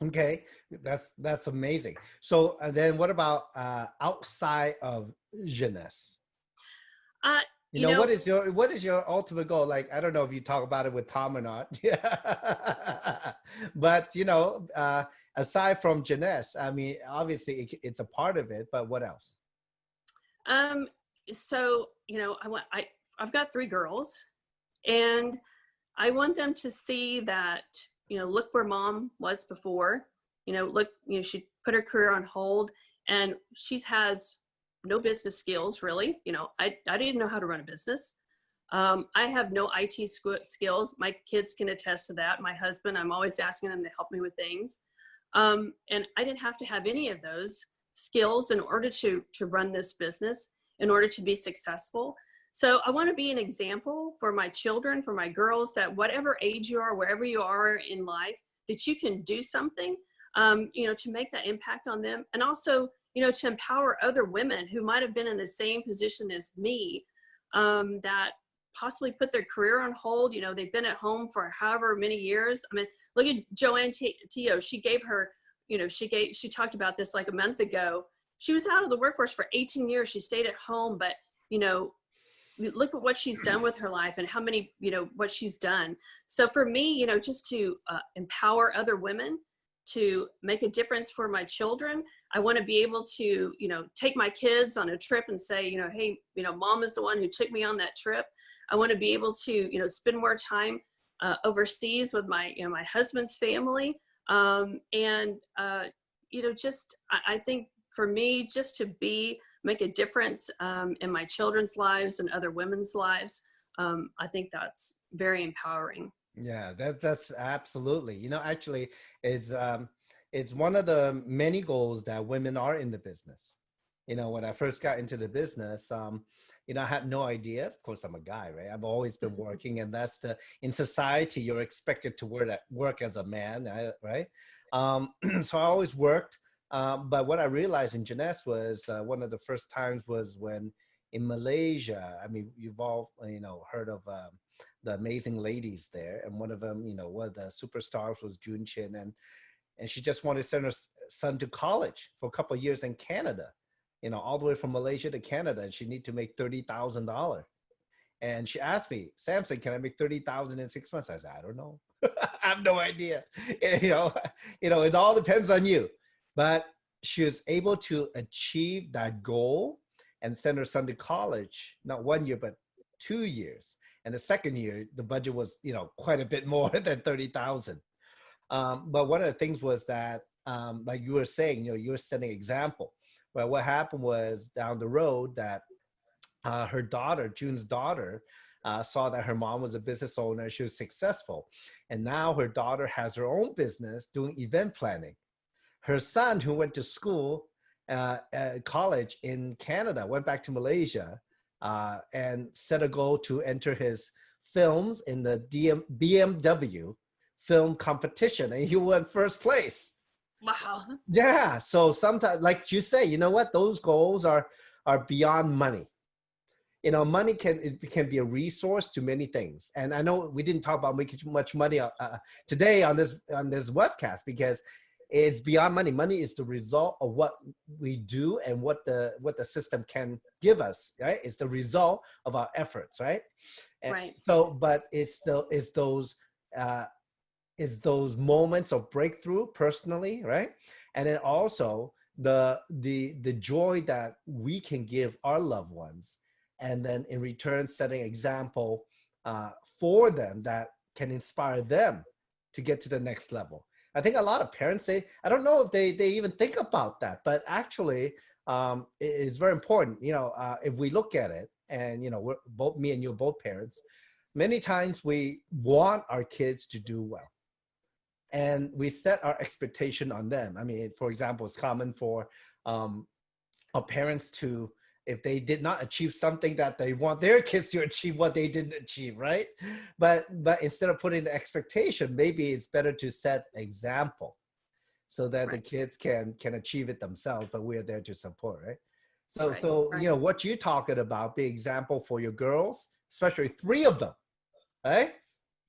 Okay, that's amazing. So then what about outside of jeunesse? What is your ultimate goal? Like, I don't know if you talk about it with Tom or not. But aside from jeunesse, I mean, obviously it's a part of it, but what else? So I've got 3 girls, and I want them to see that, look where mom was before, she put her career on hold and has no business skills, really. I didn't know how to run a business. I have no IT skills. My kids can attest to that. My husband, I'm always asking them to help me with things. And I didn't have to have any of those skills in order to run this business, in order to be successful. So I want to be an example for my children, for my girls, that whatever age you are, wherever you are in life, that you can do something, to make that impact on them. And also, to empower other women who might have been in the same position as me, that possibly put their career on hold. They've been at home for however many years. I mean, look at Joanne Tio. She talked about this like a month ago. She was out of the workforce for 18 years. She stayed at home, but, look at what she's done with her life and how many, what she's done. So for me, just to empower other women, to make a difference for my children. I want to be able to, take my kids on a trip and say, hey, mom is the one who took me on that trip. I want to be able to, spend more time overseas with my husband's family. I think for me, just to make a difference in my children's lives and other women's lives, I think that's very empowering. Yeah, that's absolutely. Actually, it's one of the many goals that women are in the business. When I first got into the business, I had no idea. Of course, I'm a guy, right? I've always been working, and in society, you're expected to work as a man, right? So I always worked. But what I realized in Jeunesse was one of the first times was when in Malaysia, I mean, you've all, heard of the amazing ladies there. And one of them, one of the superstars was Jun Chin. And she just wanted to send her son to college for a couple of years in Canada, all the way from Malaysia to Canada. And she need to make $30,000. And she asked me, Samson, can I make 30,000 in 6 months? I said, I don't know. I have no idea. It all depends on you. But she was able to achieve that goal and send her son to college, not 1 year, but 2 years. And the second year, the budget was, quite a bit more than 30,000. But one of the things was that, like you were saying, you were setting an example. But what happened was down the road that her daughter, June's daughter, saw that her mom was a business owner. She was successful. And now her daughter has her own business doing event planning. Her son, who went to school, college in Canada, went back to Malaysia and set a goal to enter his films in the BMW film competition. And he won first place. Wow. Yeah. So sometimes, like you say, you know what? Those goals are beyond money. Money can be a resource to many things. And I know we didn't talk about making much money today on this webcast because it's beyond money. Money is the result of what we do and what the system can give us, right? It's the result of our efforts, right? And right. So, but it's those moments of breakthrough personally, right? And then also the joy that we can give our loved ones, and then in return setting example for them that can inspire them to get to the next level. I think a lot of parents say, I don't know if they even think about that, but actually it's very important. If we look at it, and we're both, me and you are both parents, many times we want our kids to do well, and we set our expectation on them. I mean, for example, it's common for our parents to, if they did not achieve something, that they want their kids to achieve what they didn't achieve, right? But instead of putting the expectation, maybe it's better to set example so that right. The kids can achieve it themselves, but we're there to support, right? So right. What you're talking about, be example for your girls, especially 3 of them, right?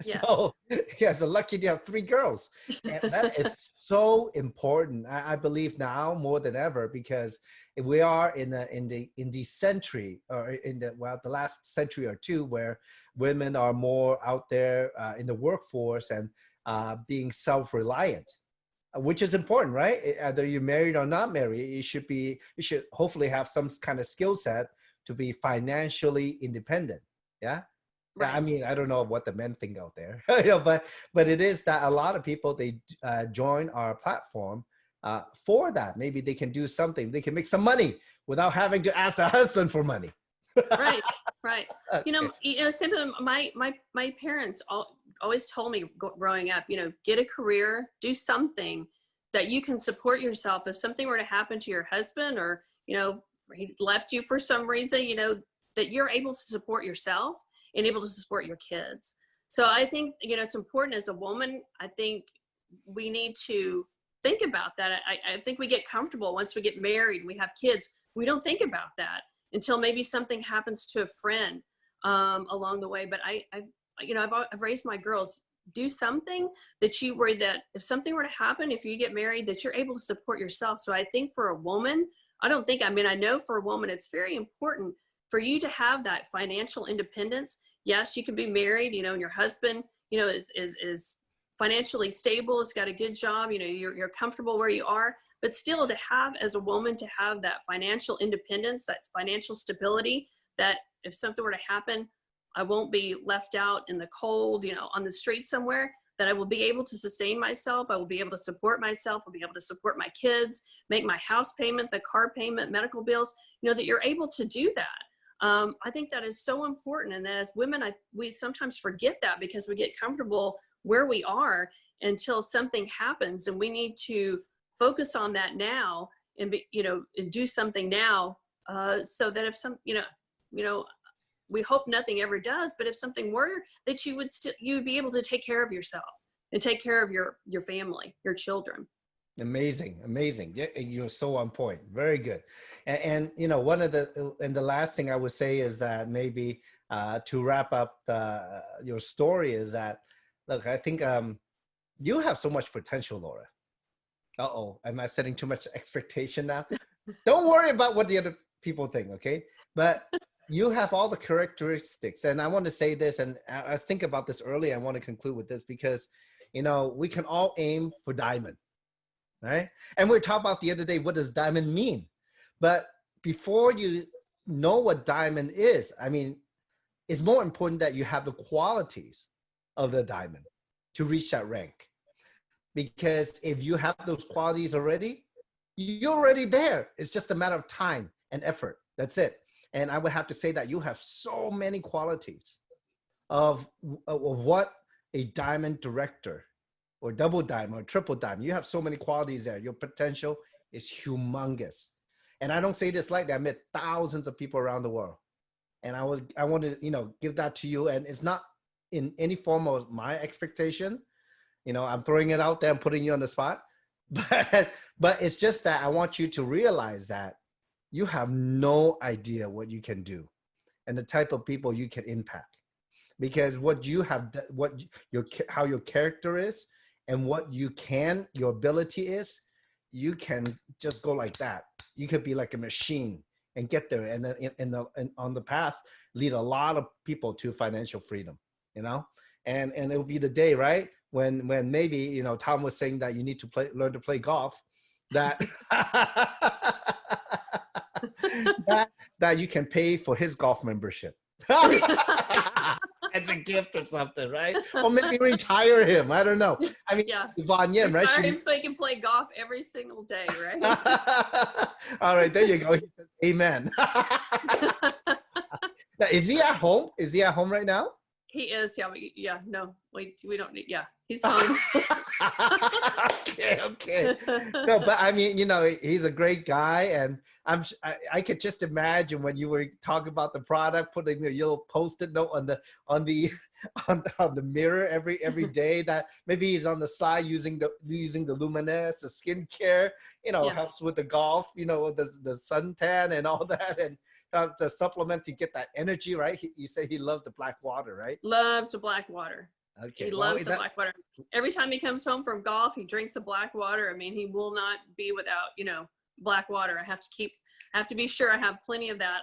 Yes. So yeah, so lucky to have 3 girls. And that is so important. I believe now more than ever, because we are in the century, or the last century or two, where women are more out there in the workforce and being self-reliant, which is important, right? Either you're married or not married, you should hopefully have some kind of skill set to be financially independent. Yeah. Right. I mean, I don't know what the men think out there, but it is that a lot of people, they join our platform for that. Maybe they can do something. They can make some money without having to ask their husband for money. Right. Okay. Simply my parents always told me growing up, get a career, do something that you can support yourself. If something were to happen to your husband, or, he left you for some reason, that you're able to support yourself and able to support your kids. So I think, it's important as a woman. I think we need to think about that. I think we get comfortable once we get married and we have kids. We don't think about that until maybe something happens to a friend along the way. But I've raised my girls, do something that if something were to happen, if you get married, that you're able to support yourself. So I think for a woman, I know for a woman, it's very important for you to have that financial independence. Yes, you can be married, and your husband, is financially stable, has got a good job, you're comfortable where you are, but still to have, as a woman, to have that financial independence, that's financial stability, that if something were to happen, I won't be left out in the cold, on the street somewhere, that I will be able to sustain myself. I will be able to support myself. I'll be able to support my kids, make my house payment, the car payment, medical bills, that you're able to do that. I think that is so important. And as women, we sometimes forget that because we get comfortable where we are until something happens, and we need to focus on that now and and do something now, so that if we hope nothing ever does, but if something were, that you would be able to take care of yourself. and take care of your family, your children. Amazing, amazing. Yeah, you're so on point. Very good. And you know, the last thing I would say is that maybe to wrap up your story is that, look, I think you have so much potential, Laura. Uh-oh, am I setting too much expectation now? Don't worry about what the other people think, okay? But you have all the characteristics. And I want to say this, and I was thinking about this earlier. I want to conclude with this because, you know, we can all aim for diamond, right? And we talked about the other day, what does diamond mean? But before you know what diamond is, I mean, it's more important that you have the qualities of the diamond to reach that rank. Because if you have those qualities already, you're already there. It's just a matter of time and effort. That's it. And I would have to say that you have so many qualities of what a diamond director or double diamond or triple diamond, you have so many qualities there. Your potential is humongous. And I don't say this lightly. I met thousands of people around the world. And I want to, you know, give that to you. And it's not in any form of my expectation. You know, I'm throwing it out there and putting you on the spot, but it's just that I want you to realize that you have no idea what you can do and the type of people you can impact, because what you have, how your character is and what you can, your ability is, you can just go like that. You could be like a machine and get there. And then on the path, lead a lot of people to financial freedom, you know, and it will be the day, right? When maybe, you know, Tom was saying that you need to learn to play golf, that that you can pay for his golf membership as a gift or something, right? Or maybe retire him. I don't know. I mean, Yeah, Yvonne Yin, right? Retire him so he can play golf every single day, right? All right, there you go. Amen. Now, is he at home? Is he at home right now? He is. Yeah. No, we don't need. Yeah, he's home. Okay. No, but I mean, you know, he's a great guy, and I could just imagine when you were talking about the product, putting your little post-it note on the mirror every day, that maybe he's on the side using the luminous, the skincare, you know, helps with the golf, you know, the suntan and all that, and the supplement to get that energy, right? You say he loves the black water, right? Loves the black water. Okay. He loves the black water. Every time he comes home from golf, he drinks the black water. I mean, he will not be without, you know, black water. I have to be sure I have plenty of that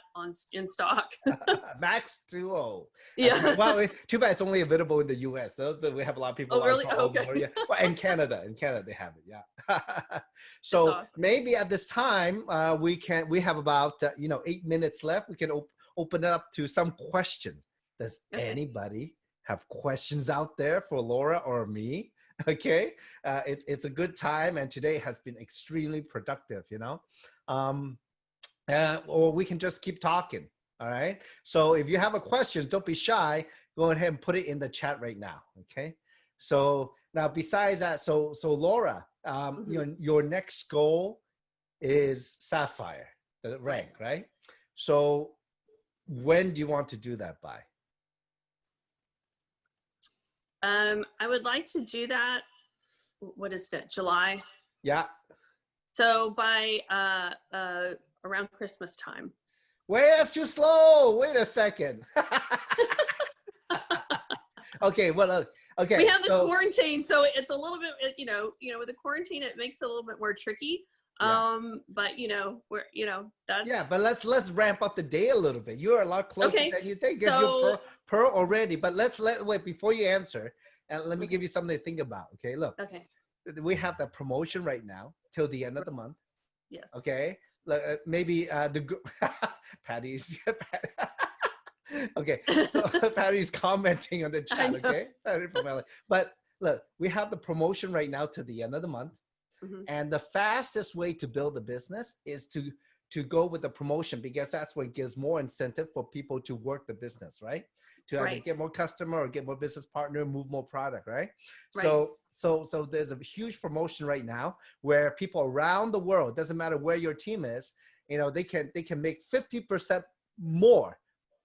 in stock. Max 2.0. Yeah. Well, too bad it's only available in the US. We have a lot of people. Oh, really? Okay. Yeah. Well, in Canada they have it. Yeah. So awesome. Maybe at this time we have about 8 minutes left. We can open it up to some questions. Does anybody have questions out there for Laura or me? Okay. It's a good time, and today has been extremely productive, you know. Or we can just keep talking. All right. So if you have a question, don't be shy. Go ahead and put it in the chat right now. Okay. So now, besides that, so Laura, your next goal is Sapphire, the rank, right? So when do you want to do that by? I would like to do that. What is it? July. Yeah. So by around Christmas time. Wait, that's too slow. Wait a second. Okay, well, look. Okay. We have the quarantine, so it's a little bit, with the quarantine, it makes it a little bit more tricky. Yeah. But that's. Yeah, but let's ramp up the day a little bit. You're a lot closer than you think, because you're per already. But wait before you answer, and let me give you something to think about. Okay, look. Okay. We have the promotion right now till the end of the month. Yes. Okay. Maybe Patty's. Okay. So Patty's commenting on the chat. Okay. Patty from LA. But look, we have the promotion right now to the end of the month. Mm-hmm. And the fastest way to build a business is to go with the promotion, because that's what gives more incentive for people to work the business, right? To either get more customer or get more business partner, move more product, right? So there's a huge promotion right now where people around the world, doesn't matter where your team is, they can make 50% more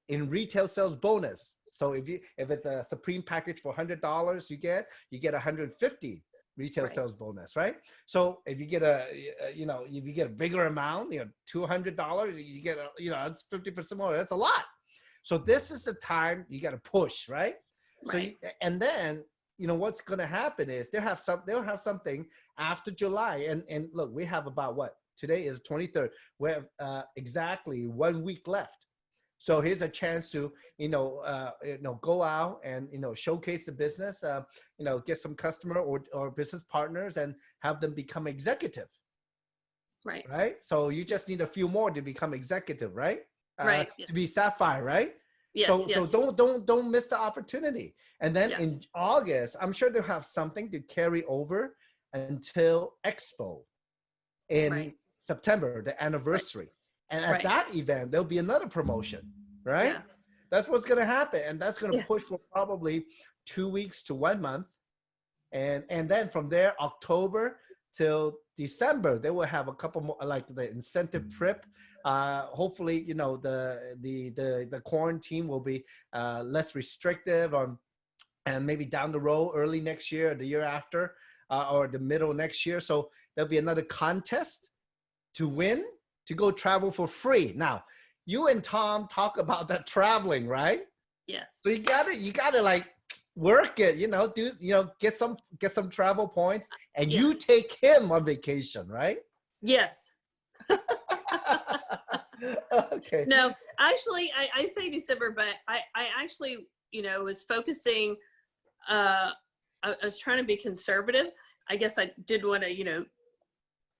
in retail sales bonus. So if it's a Supreme package for $100, you get $150 retail sales bonus, right? So if you get if you get a bigger amount, $200, you get that's 50% more. That's a lot. So this is the time you got to push, right? So and then what's going to happen is they'll have something after July, and look, we have about today is 23rd. We have exactly 1 week left. So here's a chance to go out and showcase the business, get some customer or business partners and have them become executive. Right. So you just need a few more to become executive, right? To be Sapphire, right? Yes, so don't miss the opportunity. And then in August, I'm sure they'll have something to carry over until Expo in September, the anniversary. And at that event, there'll be another promotion, right? Yeah. That's what's going to happen. And that's going to push for probably 2 weeks to 1 month. And then from there, October till December, they will have a couple more, like the incentive trip. Hopefully, the quarantine will be less restrictive and maybe down the road, early next year, or the year after, or the middle next year. So there'll be another contest to win, to go travel for free. Now, you and Tom talk about that traveling, right? Yes. So you gotta like work it, get some travel points, and you take him on vacation, right? Yes. Okay. No, actually, I say December, but I actually, was focusing. I was trying to be conservative. I guess I did want to,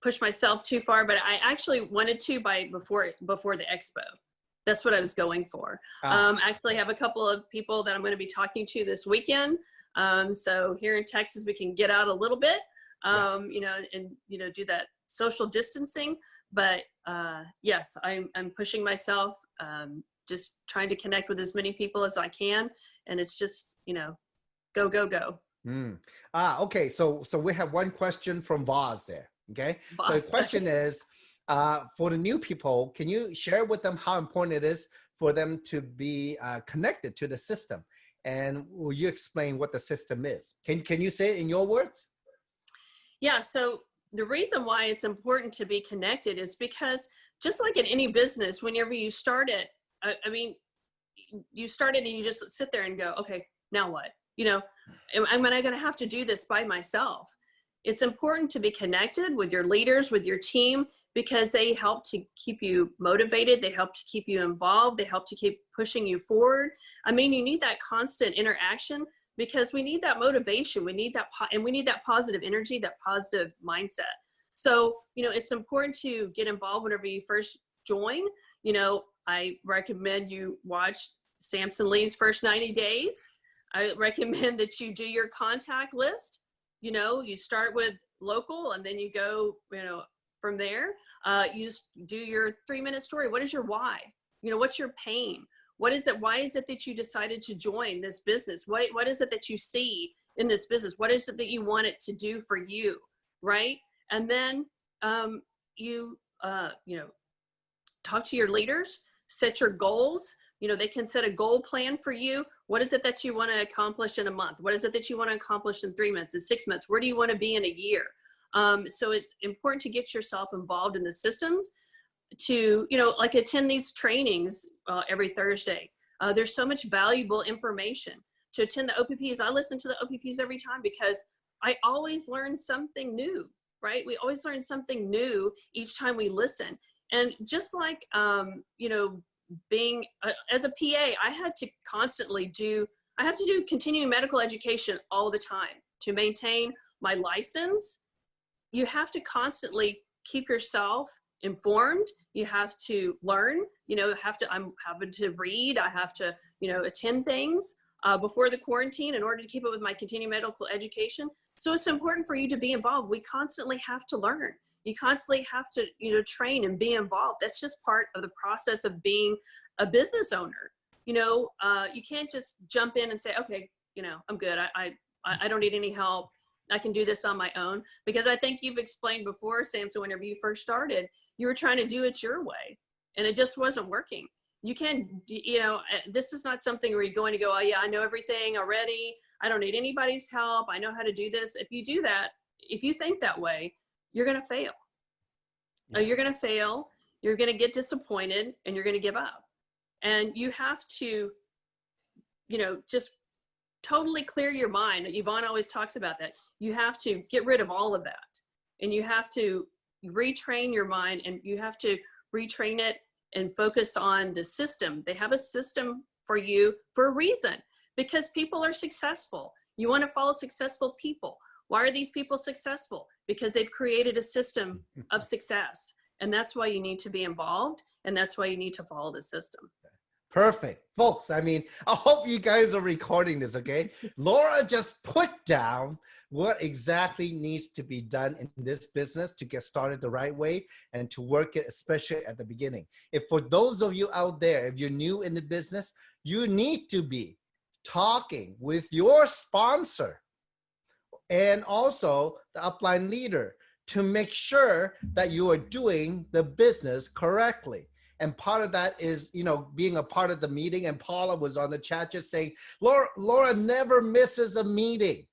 push myself too far, but I actually wanted to before the expo. That's what I was going for. I actually have a couple of people that I'm going to be talking to this weekend. So here in Texas, we can get out a little bit, and do that social distancing. But yes, I'm pushing myself, just trying to connect with as many people as I can. And it's just, go, go, go. Okay. So we have one question from Voz there. Okay. Boss. So the question is, for the new people, can you share with them how important it is for them to be connected to the system? And will you explain what the system is? Can you say it in your words? Yeah. So the reason why it's important to be connected is because just like in any business, whenever you start it, you start it and you just sit there and go, okay, now what? Am I going to have to do this by myself? It's important to be connected with your leaders, with your team, because they help to keep you motivated. They help to keep you involved. They help to keep pushing you forward. You need that constant interaction because we need that motivation. We need that, and we need that positive energy, that positive mindset. So, it's important to get involved whenever you first join. I recommend you watch Samson Lee's first 90 days. I recommend that you do your contact list. You start with local and then you go, from there, you do your 3-minute story. What is your why? What's your pain? What is it? Why is it that you decided to join this business? What is it that you see in this business? What is it that you want it to do for you? Right. And then, you talk to your leaders, set your goals. They can set a goal plan for you. What is it that you want to accomplish in a month? What is it that you want to accomplish in 3 months, in 6 months? Where do you want to be in a year? So it's important to get yourself involved in the systems to, attend these trainings every Thursday. There's so much valuable information. To attend the OPPs, I listen to the OPPs every time because I always learn something new, right? We always learn something new each time we listen. And just like, being as a PA, I have to do continuing medical education all the time to maintain my license. You have to constantly keep yourself informed. You have to learn, I'm having to read. I have to, attend things before the quarantine in order to keep up with my continuing medical education. So it's important for you to be involved. We constantly have to learn. You constantly have to, train and be involved. That's just part of the process of being a business owner. You can't just jump in and say, okay, I'm good. I don't need any help. I can do this on my own. Because I think you've explained before, Samson, whenever you first started, you were trying to do it your way and it just wasn't working. You can't, you know, this is not something where you're going to go, oh yeah, I know everything already. I don't need anybody's help. I know how to do this. If you do that, if you think that way, you're going to fail. Yeah. You're going to fail. You're going to get disappointed and you're going to give up. And you have to, you know, just totally clear your mind. Yvonne always talks about that. You have to get rid of all of that. And you have to retrain your mind, and you have to retrain it and focus on the system. They have a system for you for a reason, because people are successful. You want to follow successful people. Why are these people successful? Because they've created a system of success. And that's why you need to be involved. And that's why you need to follow the system. Perfect. Folks, I mean, I hope you guys are recording this, okay? Laura just put down what exactly needs to be done in this business to get started the right way and to work it, especially at the beginning. If for those of you out there, if you're new in the business, you need to be talking with your sponsor and also the upline leader to make sure that you are doing the business correctly. And part of that is, you know, being a part of the meeting. And Paula was on the chat just saying, Laura never misses a meeting.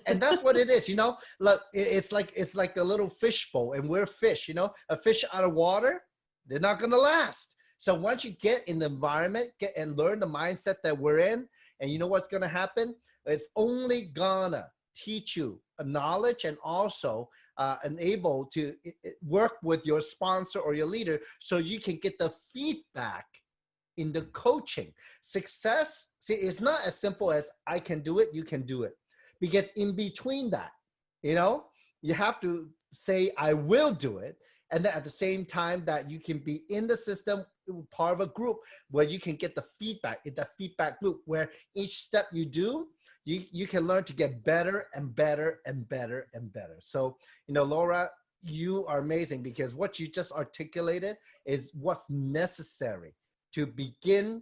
And that's what it is, you know. Look, it's like a little fishbowl, and we're fish, you know. A fish out of water, they're not going to last. So once you get in the environment, get and learn the mindset that we're in, and you know what's going to happen? It's only gonna teach you a knowledge and also enable to work with your sponsor or your leader so you can get the feedback in the coaching. Success, see, it's not as simple as I can do it, you can do it. Because in between that, you know, you have to say, I will do it. And then at the same time that you can be in the system, part of a group where you can get the feedback, in the feedback loop where each step you do, you can learn to get better and better and better and better. So, you know, Laura, you are amazing, because what you just articulated is what's necessary to begin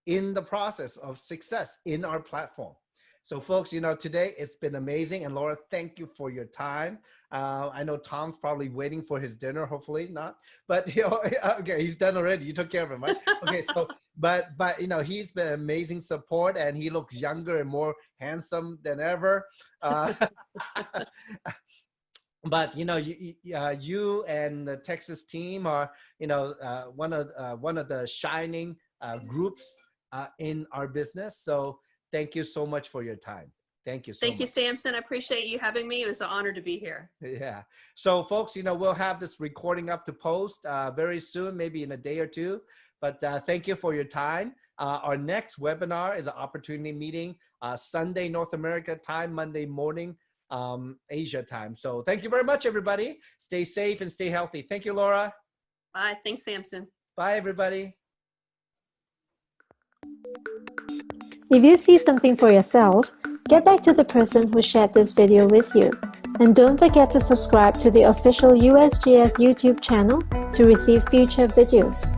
in the process of success in our platform. So folks, you know, today it's been amazing. And Laura, thank you for your time. I know Tom's probably waiting for his dinner, hopefully not, but you know, okay, he's done already. You took care of him, right? Okay, so, but you know, he's been amazing support, and he looks younger and more handsome than ever. But you know, you and the Texas team are, you know, one of the shining groups in our business. So thank you so much for your time. Thank you so much. Thank you, Samson. I appreciate you having me. It was an honor to be here. Yeah. So folks, you know, we'll have this recording up to post very soon, maybe in a day or two. But thank you for your time. Our next webinar is an opportunity meeting, Sunday, North America time, Monday morning, Asia time. So thank you very much, everybody. Stay safe and stay healthy. Thank you, Laura. Bye. Thanks, Samson. Bye, everybody. If you see something for yourself, get back to the person who shared this video with you. And don't forget to subscribe to the official USGS YouTube channel to receive future videos.